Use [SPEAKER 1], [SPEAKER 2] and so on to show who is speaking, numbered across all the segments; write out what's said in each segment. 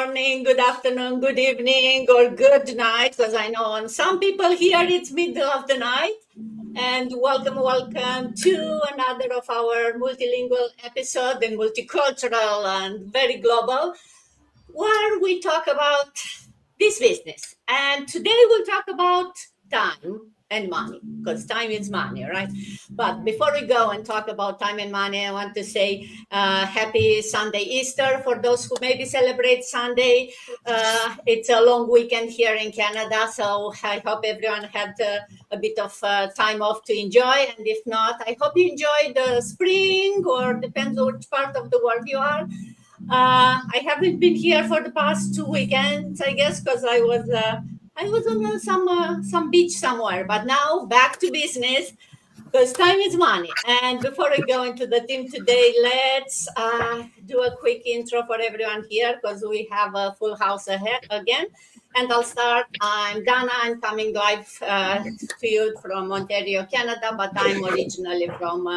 [SPEAKER 1] morning, good afternoon, good evening, or good night, because I know on some people here it's middle of the night. And welcome to another of our multilingual episode and multicultural and very global, where we talk about this business. And today we'll talk about time and money, because time is money, right? But before we go and talk about time and money, I want to say happy Sunday Easter for those who maybe celebrate Sunday. It's a long weekend here in Canada, so I hope everyone had a bit of time off to enjoy. And if not, I hope you enjoy the spring, or depends on which part of the world you are. I haven't been here for the past 2 weekends, I guess, because I was on some beach somewhere. But now back to business, because time is money. And before we go into the team today, let's do a quick intro for everyone here, because we have a full house ahead again. And I'll start. I'm Dana. I'm coming live to you from Ontario, Canada, but I'm originally from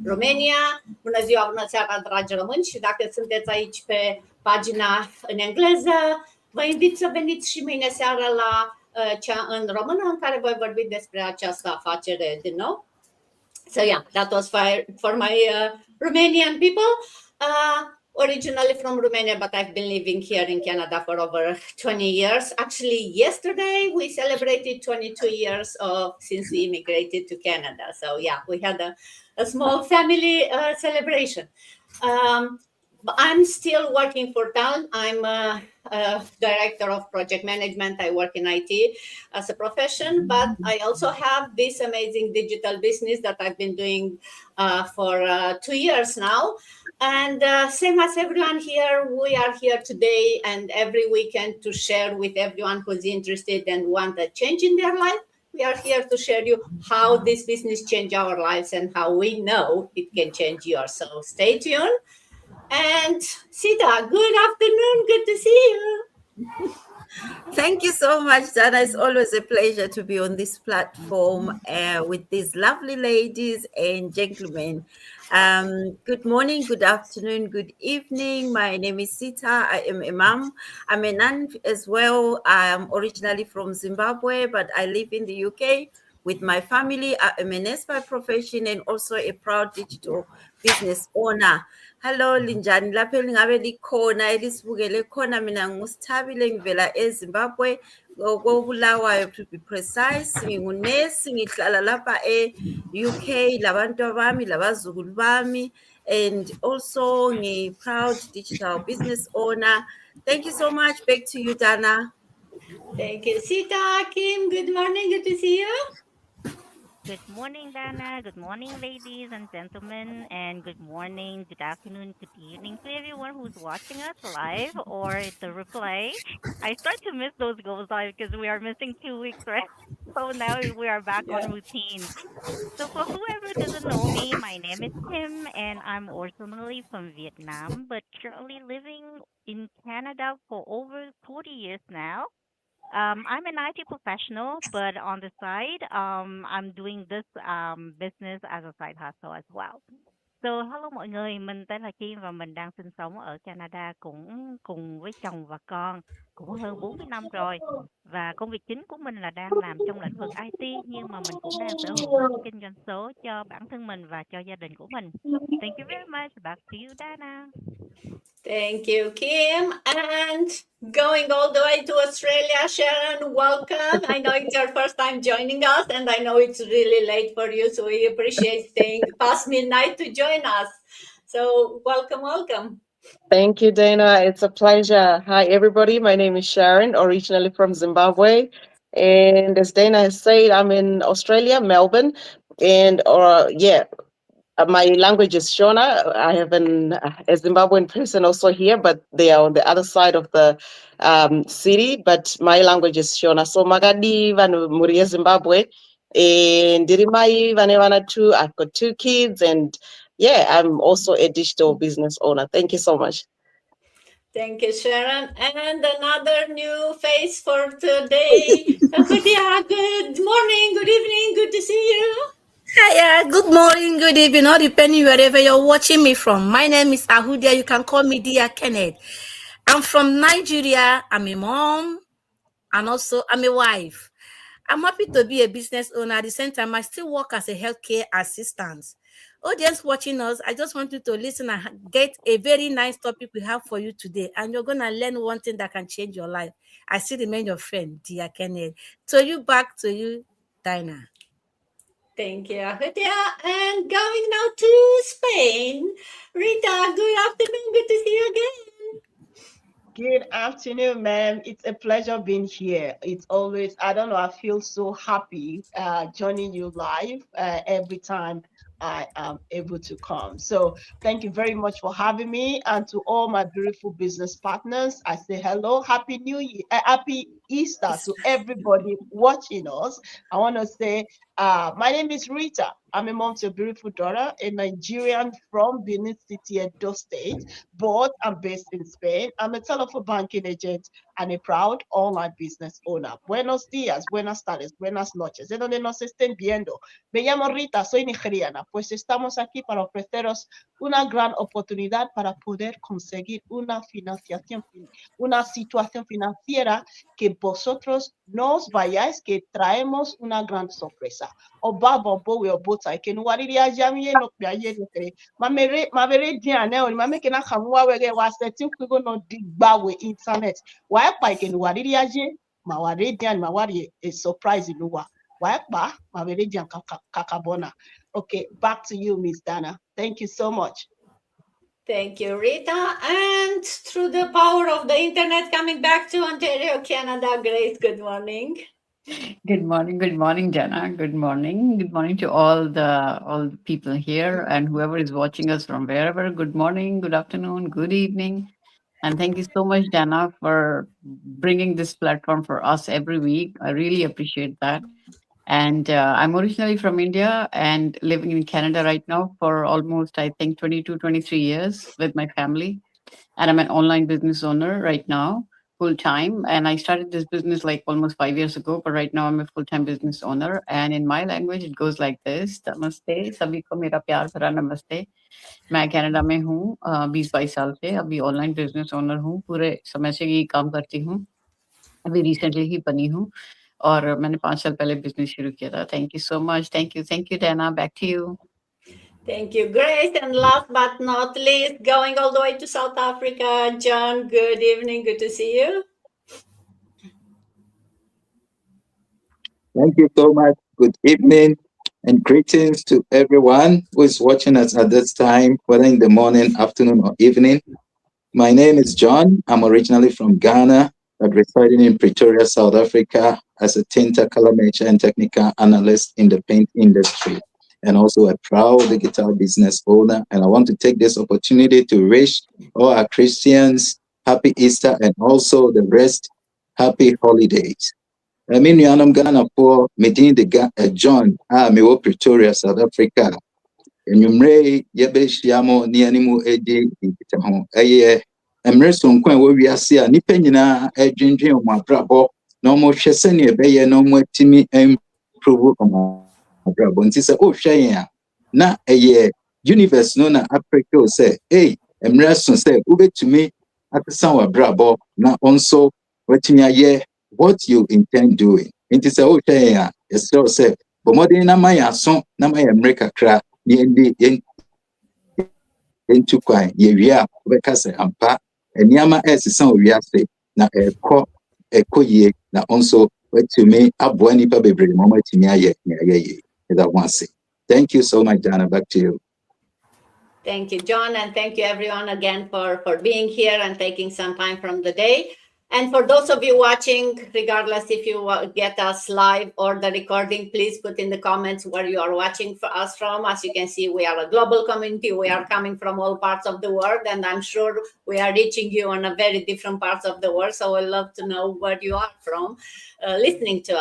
[SPEAKER 1] Romania. Bună ziua, bună seara, dragi români, și dacă sunteți aici pe pagina în engleză, vă invit să veniți și mâine seara la cea în română, în care voi vorbi despre această afacere din nou. So yeah, that was for my Romanian people. Originally from Romania, but I've been living here in Canada for over 20 years. Actually, yesterday we celebrated 22 years since we immigrated to Canada. So yeah, we had a small family celebration. I'm still working for Town. I'm a director of project management. I work in IT as a profession, but I also have this amazing digital business that I've been doing for 2 years now. And same as everyone here, we are here today and every weekend to share with everyone who's interested and want a change in their life. We are here to share you how this business changed our lives and how we know it can change yours. So stay tuned. And Sita, good afternoon. Good to see you.
[SPEAKER 2] Thank you so much, Dana. It's always a pleasure to be on this platform with these lovely ladies and gentlemen. Good morning, good afternoon, good evening. My name is Sita. I am a mom. I'm a nun as well. I am originally from Zimbabwe, but I live in the UK with my family. I am a nurse by profession and also a proud digital business owner. Hello linjani lapha elingabe likhona elisibukele khona, mina ngusithabile ngivela eZimbabwe koBulawayo to be precise. Ngingunesi, ngihlala lapha e-UK labantu bami labazukulu bami, and also ngi-proud digital business owner. Thank you so much. Back to you, Dana.
[SPEAKER 1] Thank you, Sita. Kim, good morning. Good to see you.
[SPEAKER 3] Good morning, Dana. Good morning, ladies and gentlemen. And good morning, good afternoon, good evening to everyone who's watching us live or the replay. I start to miss those goals live because we are missing 2 weeks, right? So now we are back on routine. So for whoever doesn't know me, my name is Kim and I'm originally from Vietnam, but currently living in Canada for over 40 years now. I'm an IT professional, but on the side, I'm doing this business as a side hustle as well. So hello mọi người, mình tên là Kim và mình đang sinh sống ở Canada cũng cùng với chồng và con cũng hơn 40 năm rồi. Và công việc chính của mình là đang làm trong lĩnh vực IT, nhưng mà mình cũng đang sở hữu business kinh doanh số cho bản thân mình và cho gia đình của mình. Thank you very much. Back to you, Dana.
[SPEAKER 1] Thank you, Kim. And going all the way to Australia, Sharon, welcome. I know it's your first time joining us, and I know it's really late for you, so we appreciate staying past midnight to join us. So welcome.
[SPEAKER 4] Thank you, Dana. It's a pleasure. Hi, everybody. My name is Sharon, originally from Zimbabwe. And as Dana has said, I'm in Australia, Melbourne. And my language is Shona. I have a Zimbabwean person also here, but they are on the other side of the city. But my language is Shona. So Magadi vanu muri Zimbabwe. And Dirimai vanevana too. I've got 2 kids, and I'm also a digital business owner. Thank you so much.
[SPEAKER 1] Thank you, Sharon. And another new face for today. Ahudia, good morning, good evening, good to see you.
[SPEAKER 5] Hiya, good morning, good evening, all depending wherever you're watching me from. My name is Ahudia. You can call me Dear Kenneth. I'm from Nigeria. I'm a mom and also I'm a wife. I'm happy to be a business owner. At the same time, I still work as a healthcare assistant. Audience watching us, I just want you to listen and get a very nice topic we have for you today. And you're going to learn one thing that can change your life. I still remain your friend, dear Kenneth. So back to you, Dinah.
[SPEAKER 1] Thank you, Rita. And going now to Spain. Rita, good afternoon. Good to see you again.
[SPEAKER 4] Good afternoon, ma'am. It's a pleasure being here. It's always, I don't know, I feel so happy joining you live every time I am able to come. So thank you very much for having me. And to all my beautiful business partners, I say hello, happy New Year, happy Easter to everybody watching us. I want to say, my name is Rita. I'm a mom to a beautiful daughter, a Nigerian from Benin City, Edo State, but I'm based in Spain. I'm a telephone banking agent and a proud online business owner. Buenos días, buenas tardes, buenas noches. De donde nos estén viendo. Me llamo Rita, soy nigeriana, pues estamos aquí para ofreceros una gran oportunidad para poder conseguir una financiación, una situación financiera que vosotros no os vayáis, que traemos una gran sorpresa. Obaba bowe obota ke no wariri ajami no pia ye nekere mavere diane o mame ke na khamwa wege wa setting kwigo no digba we internet wa pa ke no wariri aje ma ware diane ma wari a surprise no wa pa mavere diane kakabona. Okay, back to you, Miss Dana. Thank you so much.
[SPEAKER 1] Thank you, Rita. And through the power of the internet, coming back to Ontario, Canada. Great. Good morning.
[SPEAKER 6] Good morning, Jana. Good morning to all the people here and whoever is watching us from wherever. Good morning, good afternoon, good evening, and thank you so much, Jana, for bringing this platform for us every week. I really appreciate that. And I'm originally from India and living in Canada right now for almost, I think, 22, 23 years with my family, and I'm an online business owner right now, full time. And I started this business like almost 5 years ago, but right now I'm a full time business owner. And in my language, it goes like this: Namaste, सभी को मेरा प्यार भरा नमस्ते. मैं Canada में हूँ 20-22 साल से. अभी ऑनलाइन बिजनेस ओनर हूँ. पूरे समय से यही काम करती हूँ. अभी रिसेंटली ही बनी हूँ और मैंने 5 साल पहले बिजनेस शुरू किया था. Thank you so much. Thank you Dana. Back to you.
[SPEAKER 1] Thank you, Grace. And last but not least, going all the way to South Africa, John, good evening. Good to see you.
[SPEAKER 7] Thank you so much. Good evening and greetings to everyone who is watching us at this time, whether in the morning, afternoon, or evening. My name is John. I'm originally from Ghana, but residing in Pretoria, South Africa, as a tinter, color maker, and technical analyst in the paint industry, and also a proud digital business owner. And I want to take this opportunity to wish all our Christians happy Easter and also the rest happy holidays. Me nuanom Ghanafoɔ medin de John a mewɔ Pretoria, South Africa. Enyumre yɛbɛhyia mo ne animu edi nkitaho. Ɛyɛ mmerɛ sonko a ɛwɔ wiase a nnipa nyinaa adwendwen wɔn abrabɔ na wɔhwɛ sɛnea ɛbɛyɛ na wɔn atumi improve wɔn abrabɔ. Nti sɛ wohwɛ yɛn a na ɛyɛ universe no na aprɛkɛ o sɛ mmerɛ so sɛ wobɛtumi atesa wɔn abrabɔ na ɔnso watumi ayɛ what you intend doing. Inti sɛ wohwɛ yɛn a yɛsrɛ sɛ bɔ mmɔden na ma yɛn aso na ma yɛn mmerɛ kakra na yɛntu kwan yɛwie a wobɛka sɛ ampa nneɛma ɛsesa wɔ wiase na ɛkɔ yie na ɔnso watumi aboa nnipa bebree ma ɔmatumi ayɛ nea yɛyɛ. Ɛda ho ase. Thank you so much, Dana. Back to you.
[SPEAKER 1] Thank you, John, and thank you everyone again for being here and taking some time from the day. And for those of you watching, regardless if you get us live or the recording, please put in the comments where you are watching for us from. As you can see, we are a global community. We are coming from all parts of the world, and I'm sure we are reaching you on a very different parts of the world. So I'd love to know where you are from, listening to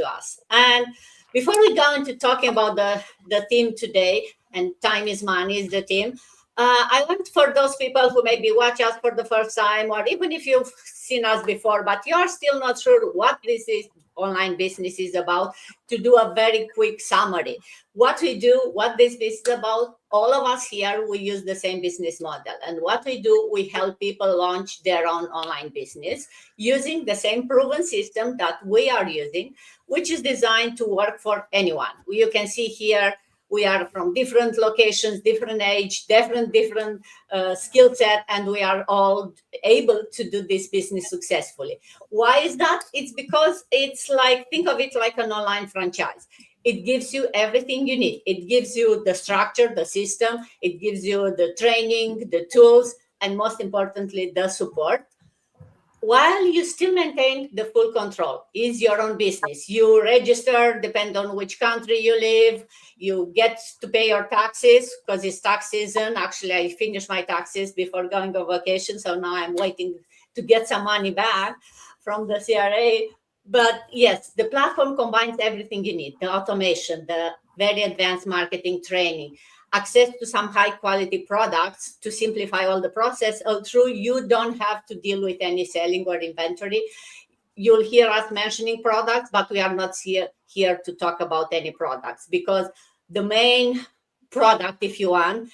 [SPEAKER 1] us. And before we go into talking about the theme today, and time is money is the theme, I want for those people who maybe watch us for the first time, or even if you've seen us before, but you are still not sure what this is online business is about, to do a very quick summary. What we do, what this business is about, all of us here, we use the same business model. And what we do, we help people launch their own online business using the same proven system that we are using, which is designed to work for anyone. You can see here we are from different locations, different age, different skill set, and we are all able to do this business successfully. Why is that? It's because it's like, think of it like an online franchise. It gives you everything you need. It gives you the structure, the system, it gives you the training, the tools, and most importantly, the support, while you still maintain the full control. Is your own business. You register, depend on which country you live. You get to pay your taxes because it's tax season. Actually, I finished my taxes before going on vacation, so now I'm waiting to get some money back from the CRA. But yes, the platform combines everything you need: the automation, the very advanced marketing training, access to some high quality products to simplify all the process. Although you don't have to deal with any selling or inventory. You'll hear us mentioning products, but we are not here to talk about any products, because the main product, if you want,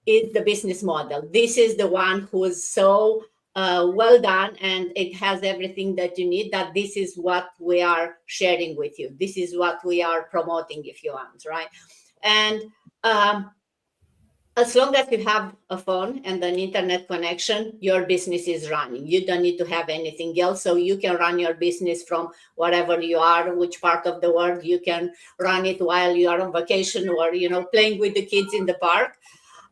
[SPEAKER 1] is the business model. This is the one who is so well done, and it has everything that you need, that this is what we are sharing with you. This is what we are promoting, if you want, right? And as long as you have a phone and an internet connection, your business is running. You don't need to have anything else. So you can run your business from wherever you are, which part of the world. You can run it while you are on vacation, or, playing with the kids in the park.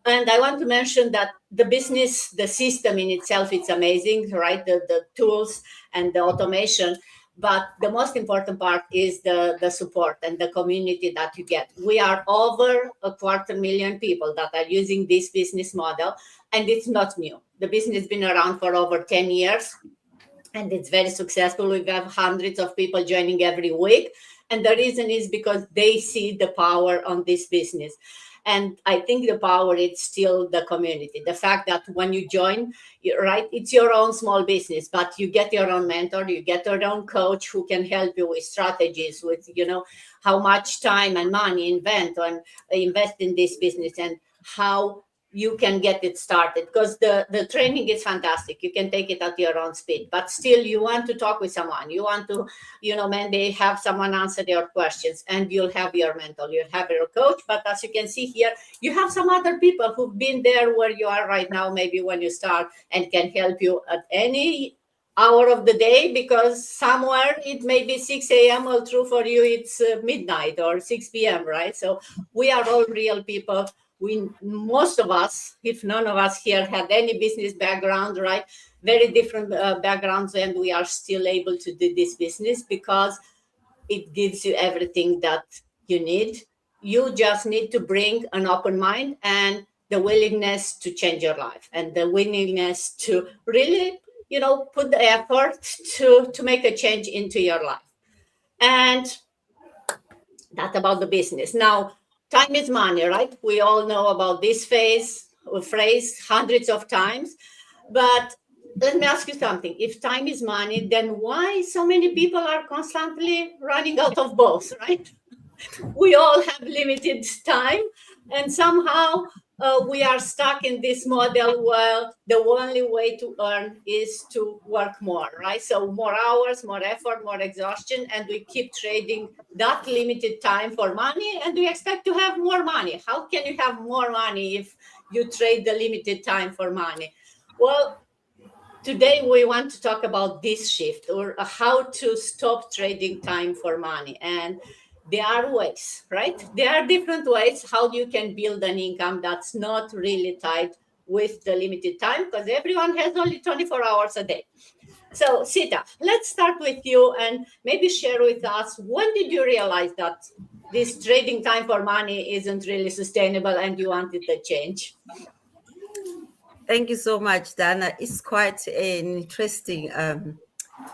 [SPEAKER 1] And I want to mention that the business, the system in itself, it's amazing, right? The tools and the automation. But the most important part is the support and the community that you get. We are over 250,000 people that are using this business model, and it's not new. The business has been around for over 10 years, and it's very successful. We have hundreds of people joining every week. And the reason is because they see the power on this business. And I think the power is still the community. The fact that when you join, right, it's your own small business, but you get your own mentor, you get your own coach who can help you with strategies, with, how much time and money invest in this business, and how you can get it started, because the training is fantastic. You can take it at your own speed, but still you want to talk with someone. You want to, maybe have someone answer your questions, and you'll have your mentor, you'll have your coach. But as you can see here, you have some other people who've been there where you are right now, maybe when you start, and can help you at any hour of the day, because somewhere it may be 6 a.m. or true for you it's midnight or 6 p.m., right? So we are all real people. Most of us, if none of us here, had any business background, right? Very different backgrounds, and we are still able to do this business because it gives you everything that you need. You just need to bring an open mind and the willingness to change your life, and the willingness to really, put the effort to make a change into your life. And that's about the business. Now, time is money, right? We all know about this phrase hundreds of times. But let me ask you something. If time is money, then why so many people are constantly running out of both, right? We all have limited time, and somehow we are stuck in this model where the only way to earn is to work more, right? So more hours, more effort, more exhaustion, and we keep trading that limited time for money, and we expect to have more money. How can you have more money if you trade the limited time for money? Well, today we want to talk about this shift, or how to stop trading time for money. And there are ways, right? There are different ways how you can build an income that's not really tied with the limited time, because everyone has only 24 hours a day. So Sita, let's start with you, and maybe share with us, when did you realize that this trading time for money isn't really sustainable and you wanted a change?
[SPEAKER 2] Thank you so much, Dana. It's quite an interesting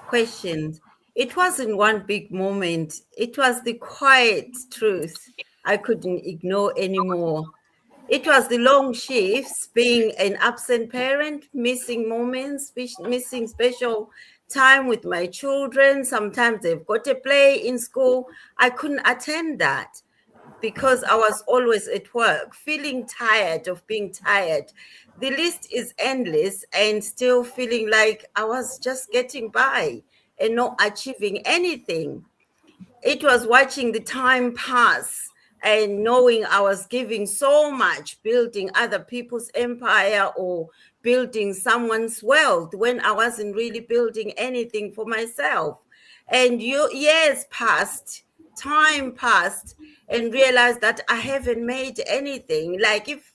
[SPEAKER 2] question. It wasn't one big moment. It was the quiet truth I couldn't ignore anymore. It was the long shifts, being an absent parent, missing moments, missing special time with my children. Sometimes they've got a play in school. I couldn't attend that because I was always at work, feeling tired of being tired. The list is endless and still feeling like I was just getting by and not achieving anything. It was watching the time pass and knowing I was giving so much, building other people's empire or building someone's wealth when I wasn't really building anything for myself. And years passed, time passed, and realized that I haven't made anything. Like if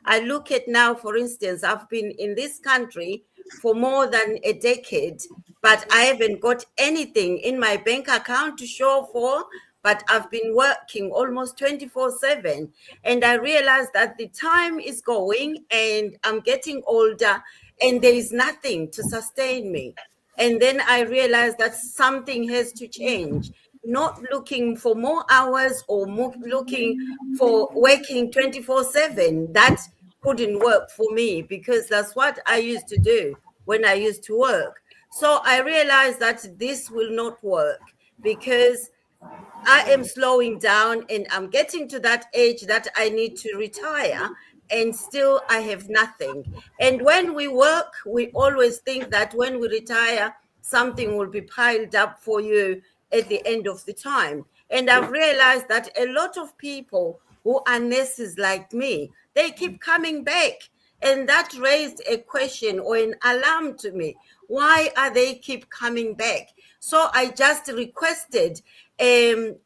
[SPEAKER 2] I look at now, for instance, I've been in this country for more than a decade, but I haven't got anything in my bank account to show for. But I've been working almost 24/7. And I realized that the time is going and I'm getting older and there is nothing to sustain me. And then I realized that something has to change. Not looking for more hours or looking for working 24/7. That couldn't work for me because that's what I used to do when I used to work. So I realized that this will not work because I am slowing down and I'm getting to that age that I need to retire, and still I have nothing. And when we work, we always think that when we retire, something will be piled up for you at the end of the time. And I've realized that a lot of people who are nurses like me, they keep coming back. And that raised a question or an alarm to me. Why are they keep coming back? So I just requested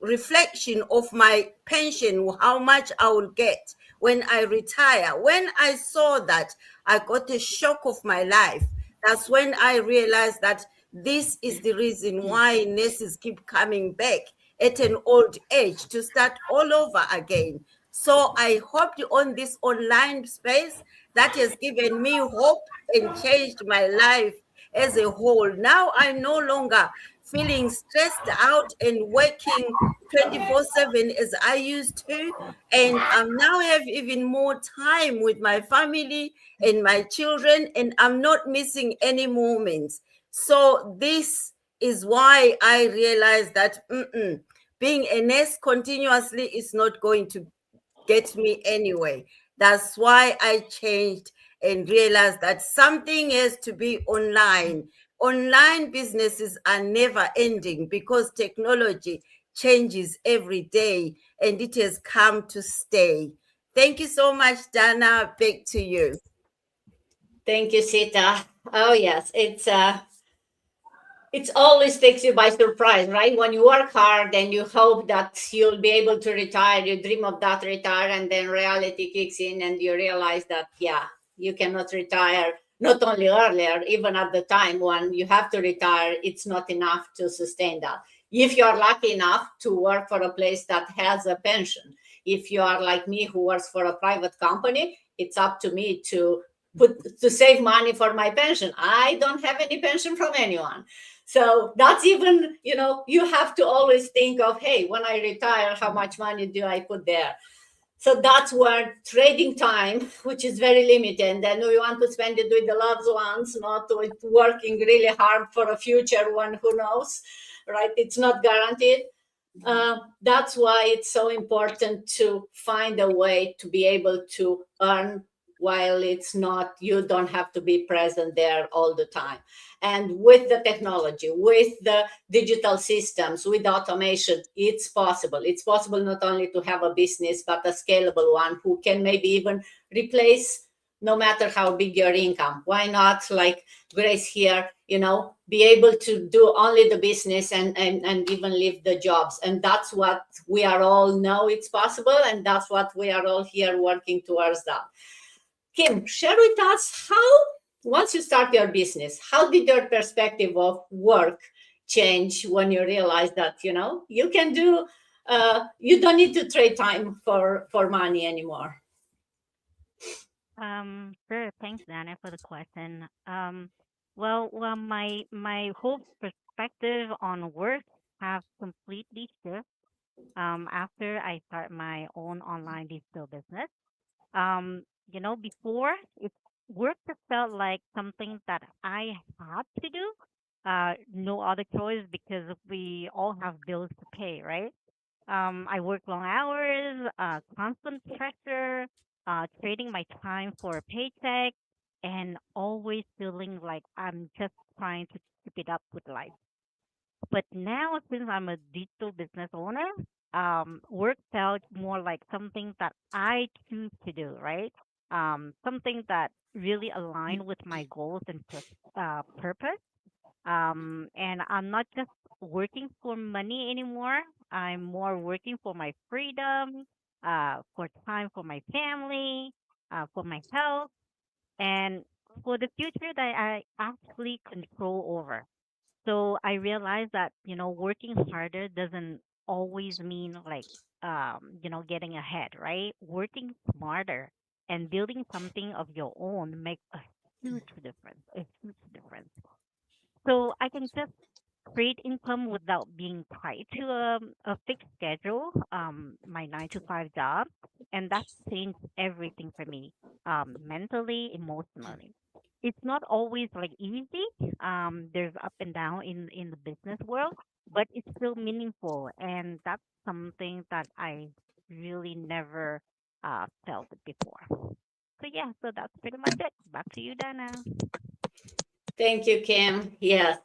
[SPEAKER 2] reflection of my pension, how much I will get when I retire. When I saw that, I got a shock of my life. That's when I realized that this is the reason why nurses keep coming back at an old age to start all over again. So I hopped on this online space that has given me hope and changed my life as a whole. Now I'm no longer feeling stressed out and working 24/7 as I used to. And I now have even more time with my family and my children, and I'm not missing any moments. So this is why I realized that being a nurse continuously is not going to get me anyway. That's why I changed and realized that something has to be online. Online businesses are never ending because technology changes every day and it has come to stay. Thank you so much, Dana. Back to you.
[SPEAKER 1] Thank you, Sita. Oh yes, it's always takes you by surprise, right? When you work hard and you hope that you'll be able to retire, you dream of that retire, and then reality kicks in and you realize that, yeah, you cannot retire. Not only earlier, even at the time when you have to retire, it's not enough to sustain that. If you're lucky enough to work for a place that has a pension, if you are like me who works for a private company, it's up to me to save money for my pension. I don't have any pension from anyone. So that's even, you have to always think of, hey, when I retire, how much money do I put there? So that's where trading time, which is very limited, and then we want to spend it with the loved ones, not with working really hard for a future one, who knows, right? It's not guaranteed. That's why it's so important to find a way to be able to earn while it's not, you don't have to be present there all the time. And with the technology, with the digital systems, with automation, it's possible. It's possible not only to have a business, but a scalable one who can maybe even replace, no matter how big your income. Why not, like Grace here, be able to do only the business and even leave the jobs. And that's what we are all know it's possible. And that's what we are all here working towards that. Kim, share with us how, once you start your business, how did your perspective of work change when you realized that, you can do, you don't need to trade time for money anymore?
[SPEAKER 3] Sure. Thanks, Dana, for the question. Well, my whole perspective on work have completely shifted after I start my own online digital business. Before it work just felt like something that I had to do. No other choice because we all have bills to pay, right? I work long hours, constant pressure, trading my time for a paycheck, and always feeling like I'm just trying to keep it up with life. But now, since I'm a digital business owner, work felt more like something that I choose to do, right? Something that really aligned with my goals and purpose. And I'm not just working for money anymore. I'm more working for my freedom, for time for my family, for my health, and for the future that I actually control over. So I realized that, working harder doesn't always mean like, getting ahead, right? Working smarter and building something of your own makes a huge difference. So I can just create income without being tied to a fixed schedule, my 9 to 5 job, and that changed everything for me, mentally, emotionally. It's not always like easy. There's up and down in the business world, but it's still meaningful, and that's something that I really never felt it before. So yeah, so that's pretty much it. Back to you, Dana.
[SPEAKER 1] Thank you, Kim. Yes.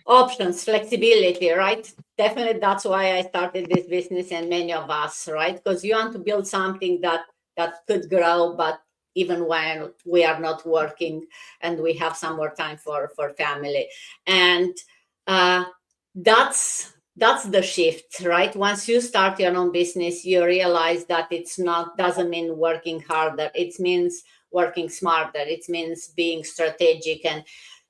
[SPEAKER 1] Options, flexibility, right? Definitely that's why I started this business and many of us, right? Because you want to build something that could grow, but even when we are not working and we have some more time for family. And uh, that's the shift, right? Once you start your own business, you realize that it's not doesn't mean working harder. It means working smarter. It means being strategic and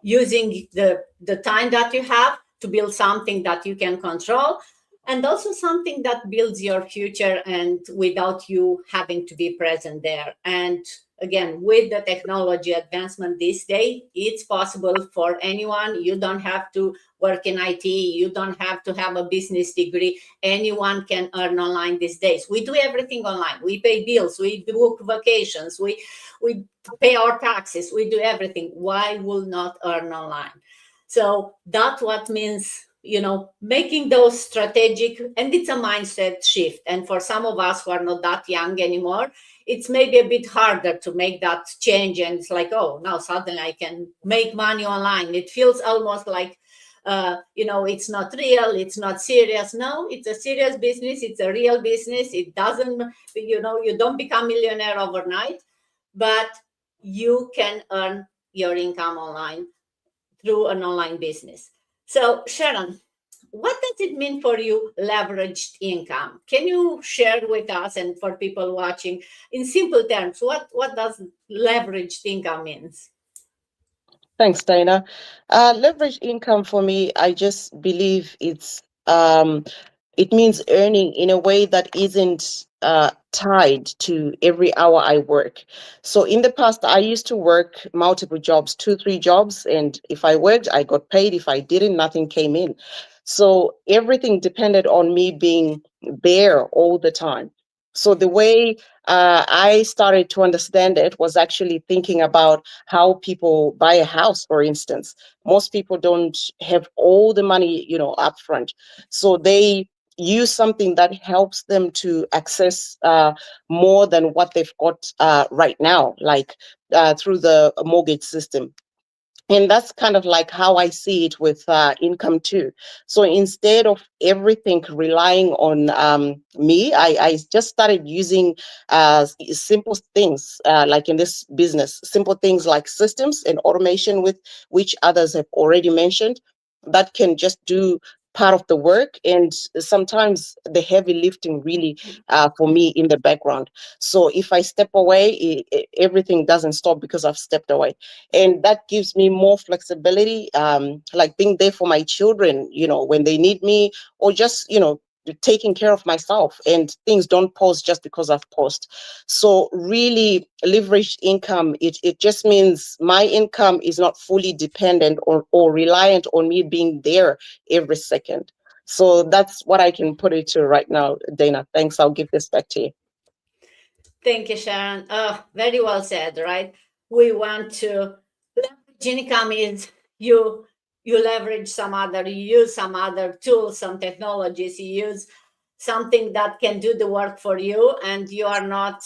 [SPEAKER 1] using the time that you have to build something that you can control, and also something that builds your future and without you having to be present there. And again, with the technology advancement this day, it's possible for anyone. You don't have to work in IT, you don't have to have a business degree. Anyone can earn online these days. We do everything online. We pay bills, we book vacations, we pay our taxes, we do everything. Why will not earn online? So that's what means, making those strategic, and it's a mindset shift. And for some of us who are not that young anymore, it's maybe a bit harder to make that change. And it's like, oh, now suddenly I can make money online. It feels almost like, it's not real, it's not serious. No, it's a serious business, it's a real business. It doesn't, you don't become millionaire overnight, but you can earn your income online through an online business. So, Sharon, what does it mean for you, leveraged income? Can you share with us and for people watching in simple terms, what does leveraged income means?
[SPEAKER 4] Thanks, Dana. Leverage income for me, I just believe it means earning in a way that isn't tied to every hour I work. So in the past, I used to work multiple jobs, two, three jobs, and if I worked, I got paid. If I didn't, nothing came in. So everything depended on me being there all the time. So the way I started to understand it was actually thinking about how people buy a house, for instance. Most people don't have all the money, up front. So they use something that helps them to access more than what they've got right now, like through the mortgage system. And that's kind of like how I see it with income too. So instead of everything relying on me, I just started using simple things, like in this business, simple things like systems and automation, with which others have already mentioned, that can just do part of the work, and sometimes the heavy lifting really for me in the background. So if I step away, everything doesn't stop because I've stepped away, and that gives me more flexibility, like being there for my children, when they need me, or just taking care of myself, and things don't pause just because I've paused. So really, leveraged income, it just means my income is not fully dependent or reliant on me being there every second. So that's what I can put it to right now. Dana, thanks. I'll give this back to you.
[SPEAKER 1] Thank you, Sharon. Very well said, right? We want to leverage income is you leverage some other, you use some other tools, some technologies, you use something that can do the work for you, and you are not,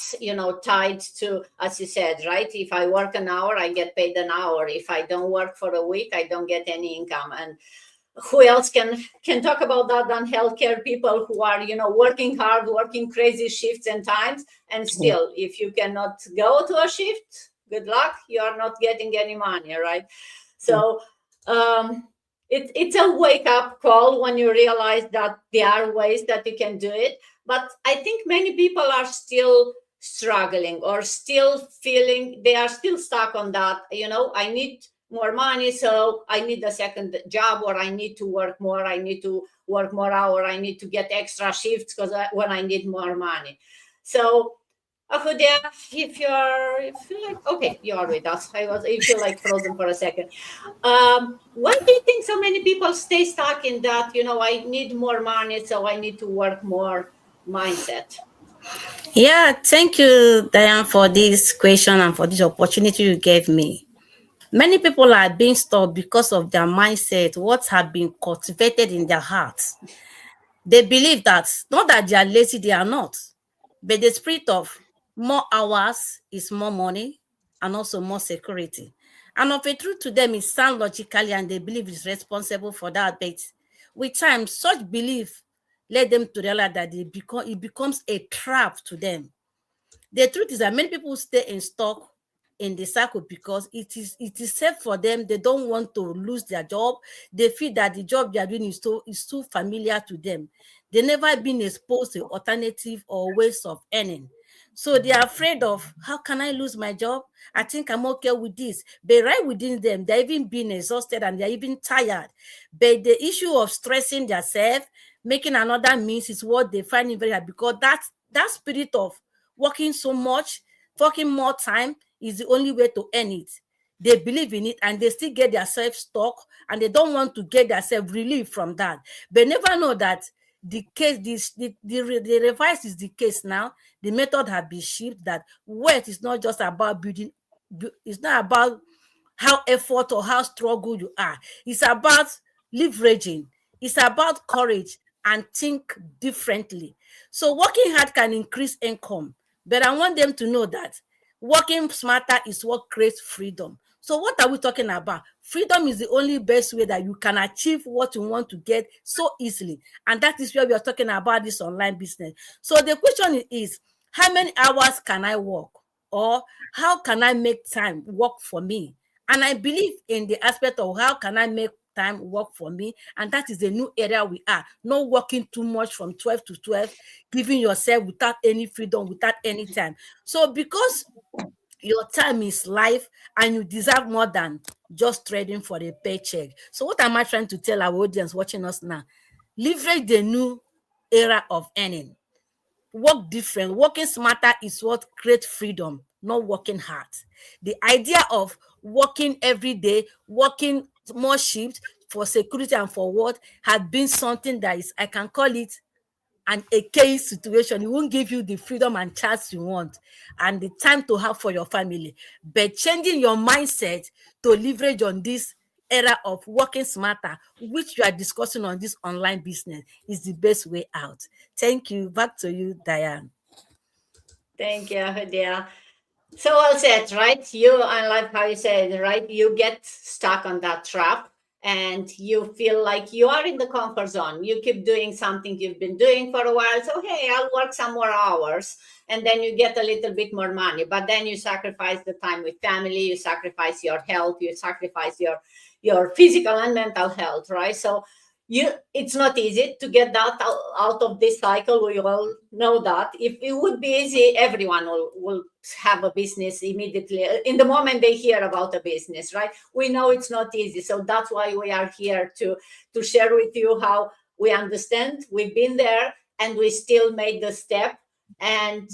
[SPEAKER 1] tied to, as you said, right? If I work an hour, I get paid an hour. If I don't work for a week, I don't get any income. And who else can talk about that than healthcare people who are working hard, working crazy shifts and times, and still, if you cannot go to a shift, good luck, you are not getting any money, right? So it's a wake up call when you realize that there are ways that you can do it. But I think many people are still struggling or still feeling they are still stuck on that. I need more money, so I need a second job, or I need to work more. I need to work more hour. I need to get extra shifts because when I need more money. So, Ahudia, if you're like, okay, you are with us. If you're like frozen for a second. Why do you think so many people stay stuck in that? I need more money, so I need to work more mindset.
[SPEAKER 5] Yeah, thank you, Diane, for this question and for this opportunity you gave me. Many people are being stuck because of their mindset, what have been cultivated in their hearts. They believe that, not that they are lazy, they are not, but the spirit of more hours is more money and also more security. And of a truth to them, it sounds logically and they believe it's responsible for that. But with time, such belief led them to realize that it becomes a trap to them. The truth is that many people stay in stock in the circle because it is safe for them. They don't want to lose their job. They feel that the job they are doing is too familiar to them. They never been exposed to alternative or ways of earning. So they are afraid of, how can I lose my job? I think I'm okay with this. But right within them, they're even being exhausted and they're even tired. But the issue of stressing themselves, making another means is what they find very hard, because that spirit of working so much, working more time is the only way to earn it. They believe in it and they still get themselves stuck, and they don't want to get themselves relief from that. They never know that the case, the reverse is the case now. The method has been shifted, that wealth is not just about building, it's not about how effort or how struggle you are. It's about leveraging. It's about courage and think differently. So working hard can increase income, but I want them to know that working smarter is what creates freedom. So what are we talking about? Freedom is the only best way that you can achieve what you want to get so easily. And that is where we are talking about this online business. So the question is, how many hours can I work? Or how can I make time work for me? And I believe in the aspect of how can I make time work for me. And that is the new area we are. Not working too much from 12 to 12, giving yourself without any freedom, without any time. So because your time is life and you deserve more than just trading for a paycheck. So what am I trying to tell our audience watching us now? Leverage the new era of earning. Work different. Working smarter is what creates freedom, not working hard. The idea of working every day, working more shifts for security and for what, had been something that is, I can call it an archaic situation. It won't give you the freedom and chance you want and the time to have for your family. But changing your mindset to leverage on this era of working smarter, which you are discussing on this online business, is the best way out. Thank you. Back to you, Diane.
[SPEAKER 1] Thank you, Hudia. So well said, right? I like how you said, right? You get stuck on that trap and you feel like you are in the comfort zone. You keep doing something you've been doing for a while. So, hey, I'll work some more hours. And then you get a little bit more money. But then you sacrifice the time with family, you sacrifice your health, you sacrifice your physical and mental health, right? So it's not easy to get that out of this cycle. We all know that. If it would be easy, everyone will have a business immediately in the moment they hear about a business, right? We know it's not easy, so that's why we are here to share with you how we understand, we've been there, and we still made the step. And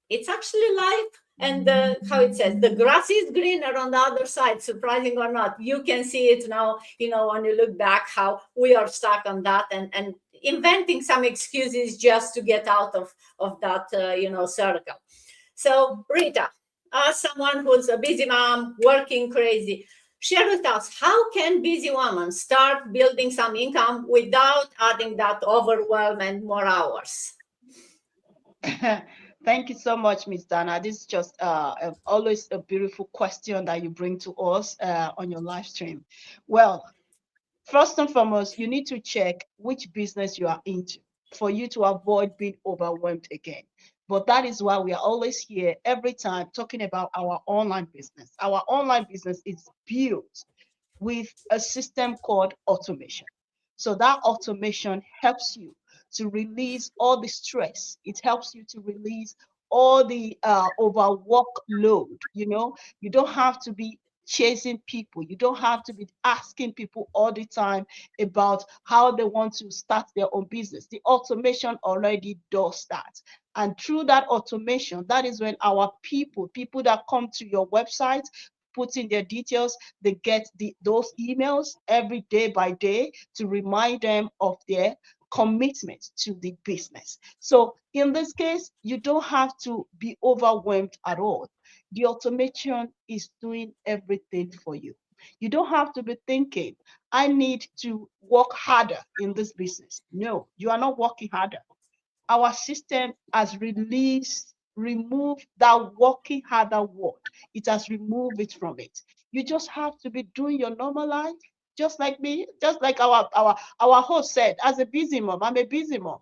[SPEAKER 1] it's actually life. And how it says, the grass is greener on the other side, surprising or not. You can see it now, when you look back, how we are stuck on that and inventing some excuses just to get out of that, circle. So, Rita, as someone who's a busy mom, working crazy, share with us, how can busy women start building some income without adding that overwhelm and more hours?
[SPEAKER 8] Thank you so much, Miss Dana. This is just always a beautiful question that you bring to us on your live stream. Well, first and foremost, you need to check which business you are into for you to avoid being overwhelmed again. But that is why we are always here every time talking about our online business. Our online business is built with a system called automation. So that automation helps you to release all the stress. It helps you to release all the overwork load. You don't have to be chasing people. You don't have to be asking people all the time about how they want to start their own business. The automation already does that. And through that automation, that is when our people that come to your website, put in their details, they get those emails every day by day to remind them of their commitment to the business. So in this case, you don't have to be overwhelmed at all. The automation is doing everything for you. You don't have to be thinking, I need to work harder in this business. No, you are not working harder. Our system has removed that working harder word. It has removed it from it. You just have to be doing your normal life, just like me, just like our host said, as a busy mom, I'm a busy mom.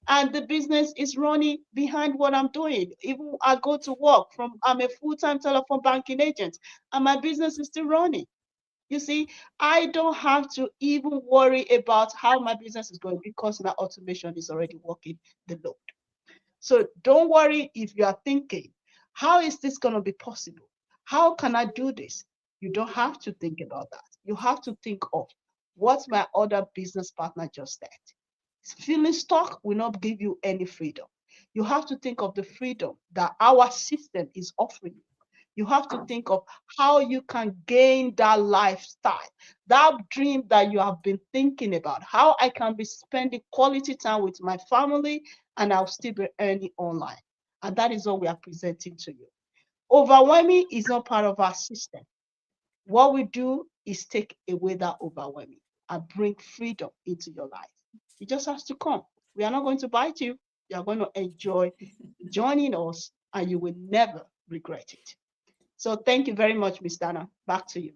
[SPEAKER 8] And the business is running behind what I'm doing. Even I go to work I'm a full-time telephone banking agent, and my business is still running. You see, I don't have to even worry about how my business is going because my automation is already working the load. So don't worry if you are thinking, how is this going to be possible? How can I do this? You don't have to think about that. You have to think of what my other business partner just said. Feeling stuck will not give you any freedom. You have to think of the freedom that our system is offering you. You have to think of how you can gain that lifestyle, that dream that you have been thinking about, how I can be spending quality time with my family and I'll still be earning online. And that is what we are presenting to you. Overwhelming is not part of our system. What we do is take away that overwhelming and bring freedom into your life. You just have to come. We are not going to bite you. You are going to enjoy joining us and you will never regret it. So thank you very much, Ms. Dana. Back to you.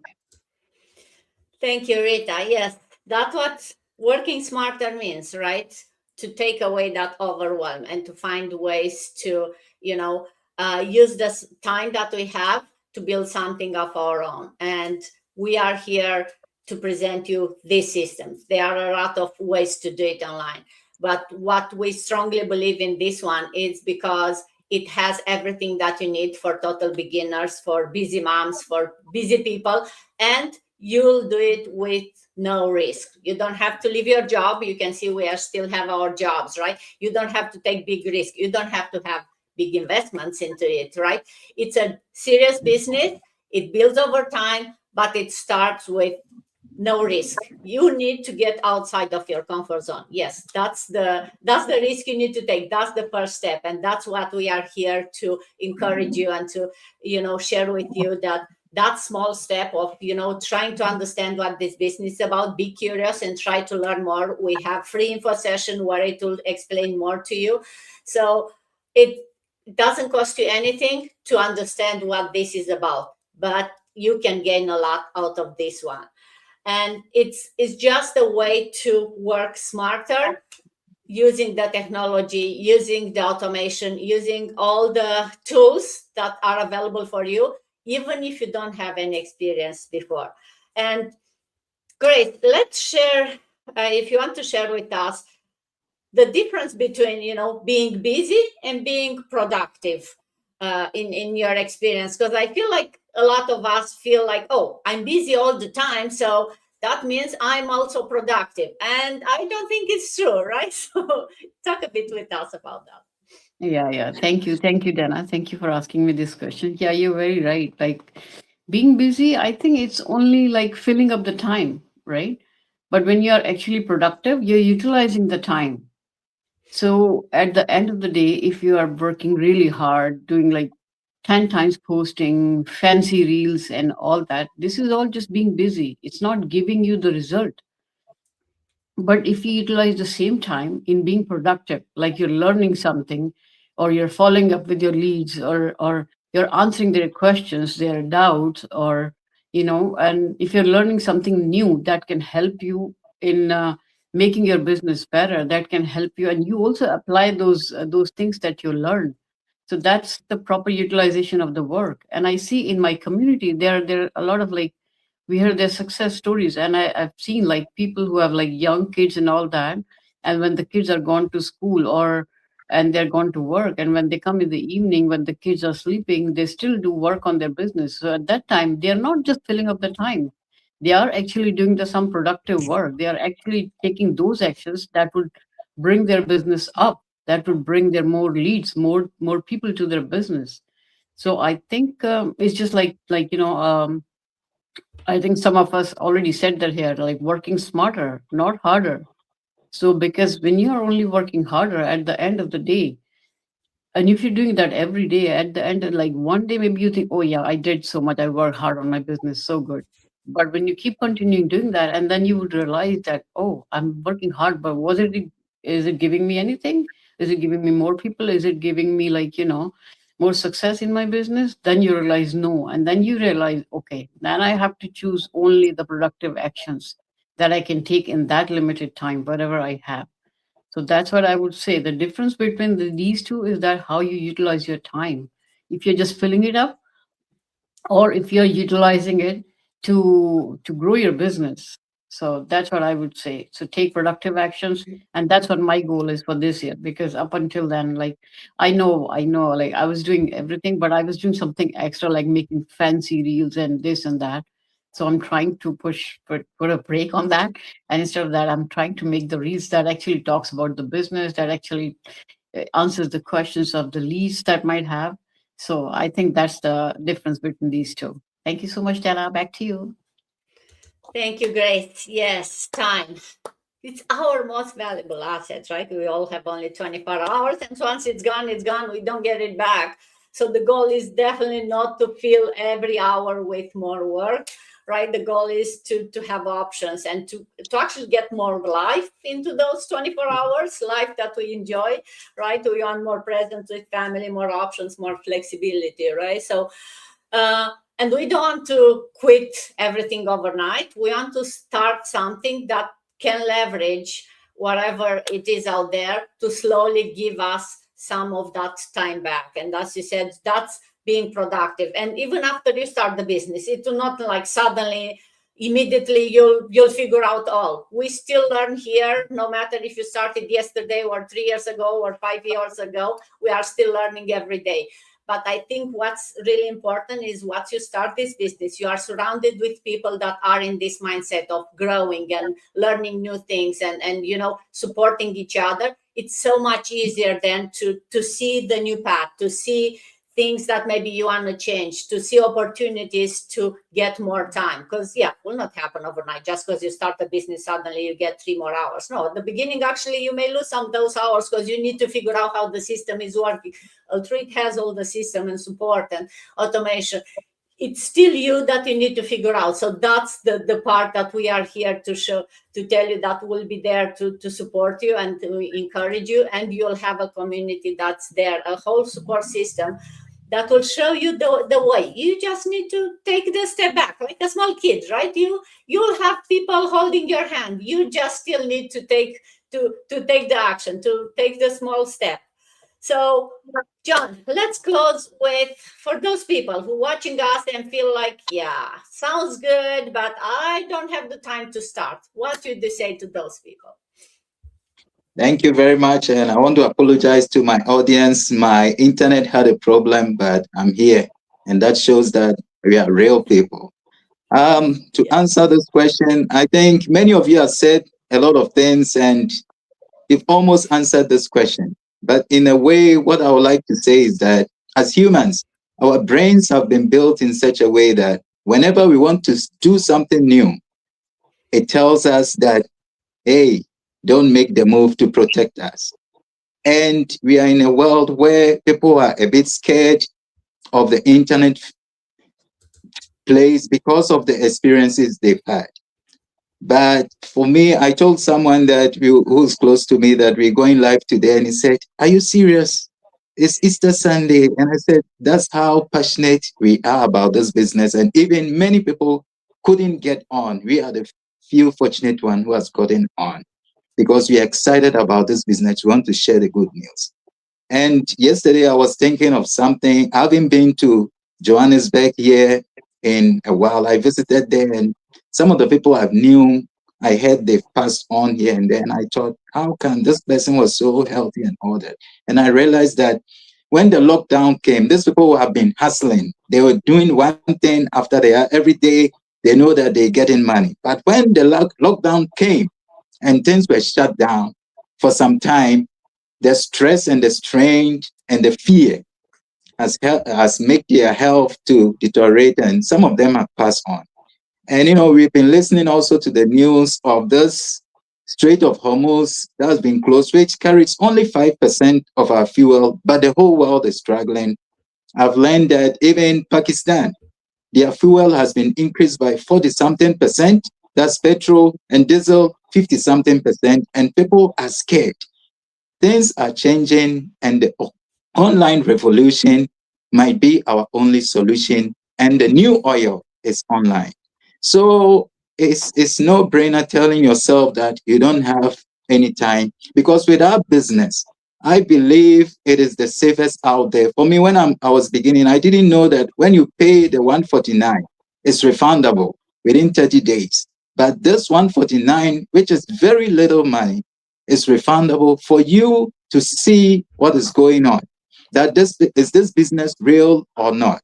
[SPEAKER 1] Thank you, Rita. Yes, that's what working smarter means, right? To take away that overwhelm and to find ways to, use this time that we have to build something of our own. And we are here to present you these systems. There are a lot of ways to do it online. But what we strongly believe in this one is because it has everything that you need for total beginners, for busy moms, for busy people, and you'll do it with no risk. You don't have to leave your job. You can see we are still have our jobs, right? You don't have to take big risk. You don't have to have big investments into it, right? It's a serious business. It builds over time, but it starts with no risk. You need to get outside of your comfort zone. Yes, that's the risk you need to take. That's the first step, and that's what we are here to encourage you and to share with you, that small step of trying to understand what this business is about. Be curious and try to learn more. We have free info session where it will explain more to you. So it doesn't cost you anything to understand what this is about, but you can gain a lot out of this one. And it's just a way to work smarter using the technology, using the automation, using all the tools that are available for you, even if you don't have any experience before. And great, let's share, if you want to share with us, the difference between being busy and being productive in your experience. Because I feel like a lot of us feel like, oh, I'm busy all the time, so that means I'm also productive. And I don't think it's true, right? So talk a bit with us about that.
[SPEAKER 6] Yeah. Thank you. Thank you, Dana. Thank you for asking me this question. Yeah, you're very right. Like being busy, I think it's only like filling up the time, right? But when you're actually productive, you're utilizing the time. So at the end of the day, if you are working really hard, doing like 10 times posting, fancy reels, and all that, this is all just being busy. It's not giving you the result. But if you utilize the same time in being productive, like you're learning something, or you're following up with your leads, or you're answering their questions, their doubts, or and if you're learning something new that can help you in making your business better, that can help you, and you also apply those things that you learn. So that's the proper utilization of the work. And I see in my community there are a lot of like, we hear their success stories, and I've seen like people who have like young kids and all that, and when the kids are gone to school or and they're gone to work, and when they come in the evening when the kids are sleeping, they still do work on their business. So at that time they are not just filling up the time, they are actually doing some productive work. They are actually taking those actions that would bring their business up, that would bring their more leads, more people to their business. So I think it's just I think some of us already said that here, like working smarter, not harder. So, because when you are only working harder at the end of the day, and if you're doing that every day, at the end, like one day, maybe you think, oh, yeah, I did so much. I worked hard on my business, so good. But when you keep continuing doing that, and then you would realize that, oh, I'm working hard, but is it giving me anything? Is it giving me more people? Is it giving me, like, more success in my business? Then you realize no. And then you realize, okay, then I have to choose only the productive actions that I can take in that limited time, whatever I have. So that's what I would say. The difference between these two is that how you utilize your time. If you're just filling it up, or if you're utilizing it to grow your business. So that's what I would say. So take productive actions, and that's what my goal is for this year. Because up until then, like I know, like I was doing everything, but I was doing something extra, like making fancy reels and this and that. So I'm trying to put a break on that, and instead of that, I'm trying to make the reels that actually talks about the business, that actually answers the questions of the leads that might have. So I think that's the difference between these two. Thank you so much, Dana. Back to you.
[SPEAKER 1] Thank you, Grace. Yes, time. It's our most valuable asset, right? We all have only 24 hours, and once it's gone, it's gone. We don't get it back. So the goal is definitely not to fill every hour with more work, right? The goal is to have options and to actually get more life into those 24 hours, life that we enjoy, right? We want more presence with family, more options, more flexibility, right? So, and we don't want to quit everything overnight. We want to start something that can leverage whatever it is out there to slowly give us some of that time back. And as you said, that's being productive. And even after you start the business, it will not like suddenly immediately you'll figure out all. We still learn here, no matter if you started yesterday or 3 years ago or 5 years ago, we are still learning every day. But I think what's really important is once you start this business, you are surrounded with people that are in this mindset of growing and learning new things and supporting each other. It's so much easier then to see the new path, to see things that maybe you want to change, to see opportunities to get more time. Because it will not happen overnight. Just because you start a business, suddenly you get 3 more hours. No, at the beginning, actually, you may lose some of those hours because you need to figure out how the system is working. Although it has all the system and support and automation, it's still you that you need to figure out. So that's the part that we are here to show, to tell you that we'll be there to support you and to encourage you. And you'll have a community that's there, a whole support system that will show you the way. You just need to take the step back, like a small kid, right? You'll have people holding your hand. You just still need to take the action, to take the small step. So, John, let's close with, for those people who are watching us and feel like, yeah, sounds good, but I don't have the time to start. What would you say to those people?
[SPEAKER 7] Thank you very much. And I want to apologize to my audience. My internet had a problem, but I'm here. And that shows that we are real people. To answer this question, I think many of you have said a lot of things and you've almost answered this question. But in a way, what I would like to say is that as humans, our brains have been built in such a way that whenever we want to do something new, it tells us that, hey, don't make the move to protect us. And we are in a world where people are a bit scared of the internet place because of the experiences they've had. But for me, I told someone who's close to me that we're going live today, and he said, "Are you serious? It's Easter Sunday." And I said, "That's how passionate we are about this business." And even many people couldn't get on. We are the few fortunate one who has gotten on because we are excited about this business. We want to share the good news. And yesterday I was thinking of something. I haven't been to Johannesburg here in a while. I visited there, and some of the people I knew, I heard they've passed on here and there. And I thought, how come this person was so healthy and all that? And I realized that when the lockdown came, these people have been hustling. They were doing one thing after the other. Every day they know that they're getting money. But when the lockdown came and things were shut down for some time, the stress and the strain and the fear has made their health to deteriorate, and some of them have passed on. And we've been listening also to the news of this Strait of Hormuz that has been closed, which carries only 5% of our fuel, but the whole world is struggling. I've learned that even Pakistan, their fuel has been increased by 40-something%. That's petrol and diesel, 50-something%, and people are scared. Things are changing, and the online revolution might be our only solution, and the new oil is online. So it's no brainer telling yourself that you don't have any time, because with our business, I believe it is the safest out there. For me, when I was beginning, I didn't know that when you pay the 149, it's refundable within 30 days. But this 149, which is very little money, is refundable for you to see what is going on. That is this business real or not?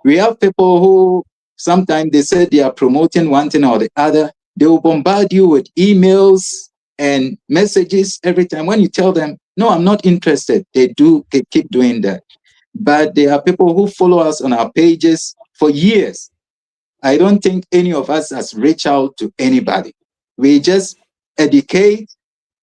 [SPEAKER 7] We have people who sometimes they say they are promoting one thing or the other. They will bombard you with emails and messages every time. When you tell them, no, I'm not interested, they keep doing that. But there are people who follow us on our pages for years. I don't think any of us has reached out to anybody. We just educate,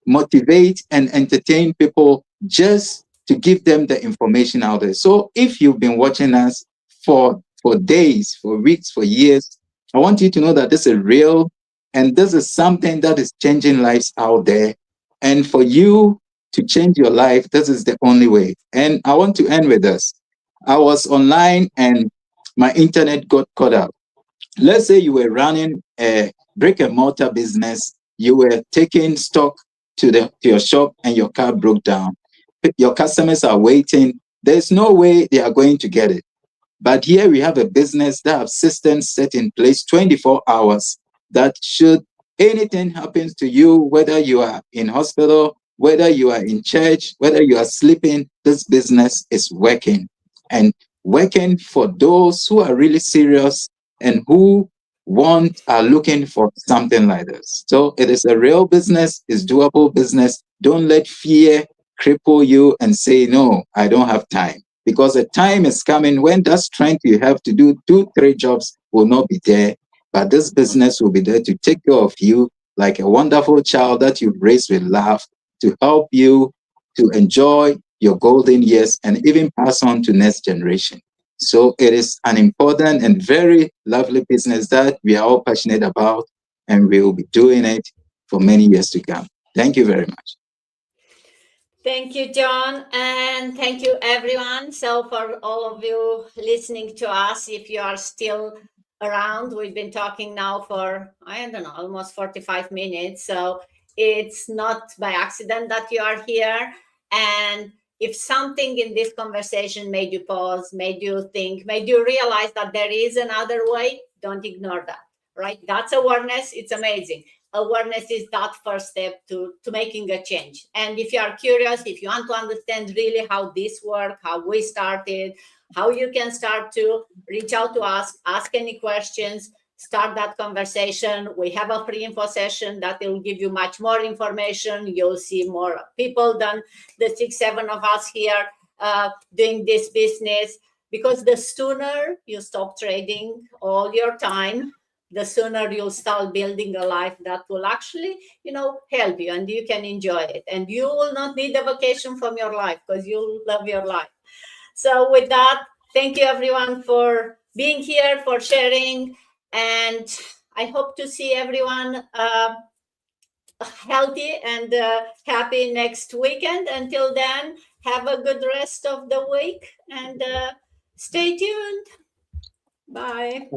[SPEAKER 7] motivate, and entertain people just to give them the information out there. So if you've been watching us for days, for weeks, for years, I want you to know that this is real, and this is something that is changing lives out there. And for you to change your life, this is the only way. And I want to end with this. I was online and my internet got cut out. Let's say you were running a brick and mortar business, you were taking stock to your shop and your car broke down. Your customers are waiting. There's no way they are going to get it. But here we have a business that have systems set in place 24 hours that should anything happens to you, whether you are in hospital, whether you are in church, whether you are sleeping, this business is working, and working for those who are really serious and who are looking for something like this. So it is a real business, it's doable business. Don't let fear cripple you and say, no, I don't have time. Because the time is coming when that strength you have to do 2-3 jobs will not be there. But this business will be there to take care of you like a wonderful child that you've raised with love, to help you to enjoy your golden years and even pass on to next generation. So it is an important and very lovely business that we are all passionate about, and we will be doing it for many years to come. Thank you very much.
[SPEAKER 1] Thank you, John, and thank you, everyone. So for all of you listening to us, if you are still around, we've been talking now for, I don't know, almost 45 minutes. So it's not by accident that you are here. And if something in this conversation made you pause, made you think, made you realize that there is another way, don't ignore that, right? That's awareness. It's amazing. Awareness is that first step to making a change. And if you are curious, if you want to understand really how this works, how we started, how you can start to reach out to us, ask any questions, start that conversation. We have a free info session that will give you much more information. You'll see more people than the 6-7 of us here doing this business, because the sooner you stop trading all your time the sooner you'll start building a life that will actually, help you and you can enjoy it. And you will not need a vacation from your life because you'll love your life. So with that, thank you everyone for being here, for sharing. And I hope to see everyone healthy and happy next weekend. Until then, have a good rest of the week and stay tuned. Bye.